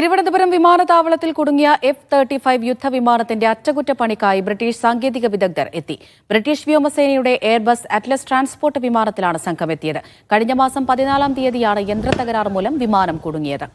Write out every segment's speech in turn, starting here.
തിരുവനന്തപുരം വിമാനത്താവളത്തിൽ കുടുങ്ങിയ F-35 യുദ്ധവിമാനത്തിന്റെ അറ്റകുറ്റപ്പണിക്കായി British സാങ്കേതിക വിദഗ്ധർ എത്തി. ബ്രിട്ടീഷ് വ്യോമസേനയുടെ എയർബസ് അറ്റ്ലസ് ട്രാൻസ്പോർട്ട് വിമാനത്തിലാണ് സംഘം എത്തിയത്. കഴിഞ്ഞ മാസം 14-ാം തീയതിയാണ് യന്ത്രത്തകരാർ മൂലം വിമാനം കുടുങ്ങിയത്.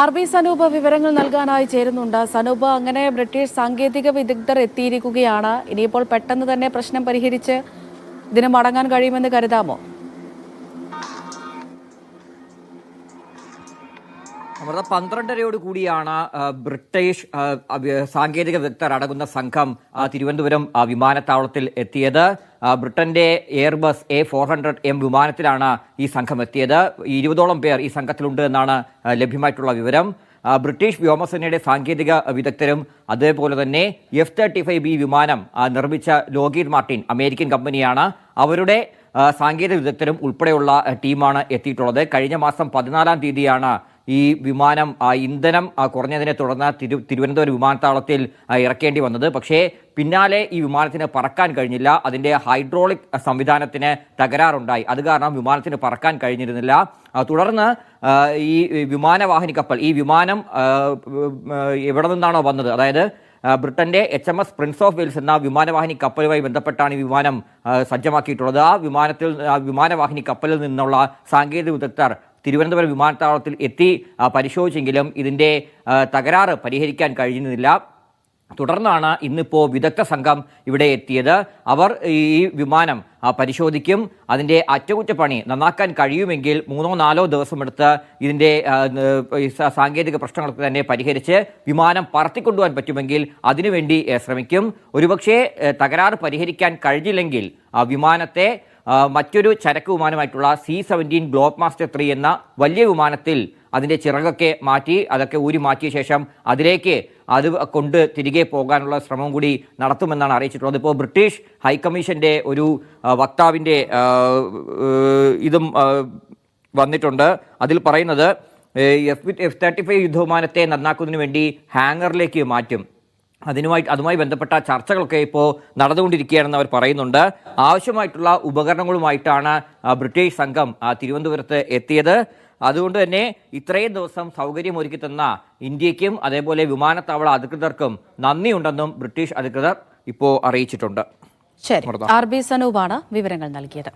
RB സനൂപ് വിവരങ്ങൾ നൽകാനായി ചേരുന്നുണ്ട്. സനൂപ്, അങ്ങനെ ബ്രിട്ടീഷ് സാങ്കേതിക വിദഗ്ധർ എത്തിയിരിക്കുകയാണ്. ഇനിയിപ്പോൾ പെട്ടെന്ന് തന്നെ പ്രശ്നം പരിഹരിച്ച് ഇതിന് മടങ്ങാൻ കഴിയുമെന്ന് കരുതാമോ? അമൃത, 12:30 കൂടിയാണ് ബ്രിട്ടീഷ് സാങ്കേതിക വിദഗ്ധർ അടങ്ങുന്ന സംഘം തിരുവനന്തപുരം വിമാനത്താവളത്തിൽ എത്തിയത്. ബ്രിട്ടന്റെ എയർബസ് A400M വിമാനത്തിലാണ് ഈ സംഘം എത്തിയത്. 20ഓളം പേർ ഈ സംഘത്തിലുണ്ട് എന്നാണ് ലഭ്യമായിട്ടുള്ള വിവരം. ബ്രിട്ടീഷ് വ്യോമസേനയുടെ സാങ്കേതിക വിദഗ്ധരും അതേപോലെ തന്നെ F-35B വിമാനം നിർമ്മിച്ച ലോക്കീഡ് മാർട്ടിൻ അമേരിക്കൻ കമ്പനിയാണ്. അവരുടെ സാങ്കേതിക വിദഗ്ധരും ഉൾപ്പെടെയുള്ള ടീമാണ് എത്തിയിട്ടുള്ളത്. കഴിഞ്ഞ മാസം 14-ാം തീയതിയാണ് ഈ വിമാനം ഇന്ധനം കുറഞ്ഞതിനെ തുടർന്ന് തിരുവനന്തപുരം വിമാനത്താവളത്തിൽ ഇറക്കേണ്ടി വന്നത്. പക്ഷേ പിന്നാലെ ഈ വിമാനത്തിന് പറക്കാൻ കഴിഞ്ഞില്ല. അതിൻ്റെ ഹൈഡ്രോളിക് സംവിധാനത്തിന് തകരാറുണ്ടായി. അത് കാരണം വിമാനത്തിന് പറക്കാൻ കഴിഞ്ഞിരുന്നില്ല. തുടർന്ന് ഈ വിമാനവാഹിനി കപ്പൽ, ഈ വിമാനം എവിടെ നിന്നാണോ വന്നത്, അതായത് ബ്രിട്ടന്റെ HMS പ്രിൻസ് ഓഫ് വെയിൽസ് എന്ന വിമാനവാഹിനി കപ്പലുമായി ബന്ധപ്പെട്ടാണ് ഈ വിമാനം സജ്ജമാക്കിയിട്ടുള്ളത്. ആ വിമാനവാഹിനി കപ്പലിൽ നിന്നുള്ള സാങ്കേതിക വിദഗ്ധർ തിരുവനന്തപുരം വിമാനത്താവളത്തിൽ എത്തി പരിശോധിച്ചെങ്കിലും ഇതിൻ്റെ തകരാറ് പരിഹരിക്കാൻ കഴിയുന്നില്ല. തുടർന്നാണ് ഇന്നിപ്പോൾ വിദഗ്ധ സംഘം ഇവിടെ എത്തിയത്. അവർ ഈ വിമാനം പരിശോധിക്കും. അതിൻ്റെ അറ്റകുറ്റപ്പണി നന്നാക്കാൻ കഴിയുമെങ്കിൽ 3-4 ദിവസമെടുത്ത് ഇതിൻ്റെ സാങ്കേതിക പ്രശ്നങ്ങൾക്ക് തന്നെ പരിഹരിച്ച് വിമാനം പറത്തിക്കൊണ്ടുപോകാൻ പറ്റുമെങ്കിൽ അതിനുവേണ്ടി ശ്രമിക്കും. ഒരുപക്ഷെ തകരാറ് പരിഹരിക്കാൻ കഴിഞ്ഞില്ലെങ്കിൽ വിമാനത്തെ മറ്റൊരു ചരക്ക് വിമാനമായിട്ടുള്ള C-17 ഗ്ലോബ് മാസ്റ്റർ 3 എന്ന വലിയ വിമാനത്തിൽ അതിൻ്റെ ചിറകൊക്കെ മാറ്റി, അതൊക്കെ ഊരി മാറ്റിയ ശേഷം അതിലേക്ക് അത് കൊണ്ട് തിരികെ പോകാനുള്ള ശ്രമം കൂടി നടത്തുമെന്നാണ് അറിയിച്ചിട്ടുള്ളത്. ഇപ്പോൾ ബ്രിട്ടീഷ് ഹൈക്കമ്മീഷന്റെ ഒരു വക്താവിൻ്റെ ഇതും വന്നിട്ടുണ്ട്. അതിൽ പറയുന്നത് F-35 യുദ്ധവിമാനത്തെ നന്നാക്കുന്നതിന് വേണ്ടി ഹാങ്ങറിലേക്ക് മാറ്റും. അതുമായി ബന്ധപ്പെട്ട ചർച്ചകളൊക്കെ ഇപ്പോൾ നടന്നുകൊണ്ടിരിക്കുകയാണെന്ന് അവർ പറയുന്നുണ്ട്. ആവശ്യമായിട്ടുള്ള ഉപകരണങ്ങളുമായിട്ടാണ് ബ്രിട്ടീഷ് സംഘം തിരുവനന്തപുരത്ത് എത്തിയത്. അതുകൊണ്ട് തന്നെ ഇത്രയും ദിവസം സൗകര്യമൊരുക്കി തന്ന ഇന്ത്യക്കും അതേപോലെ വിമാനത്താവള അധികൃതർക്കും നന്ദിയുണ്ടെന്നും ബ്രിട്ടീഷ് അധികൃതർ ഇപ്പോൾ അറിയിച്ചിട്ടുണ്ട്. ശരി, RB സനൂപാണ് വിവരങ്ങൾ നൽകിയത്.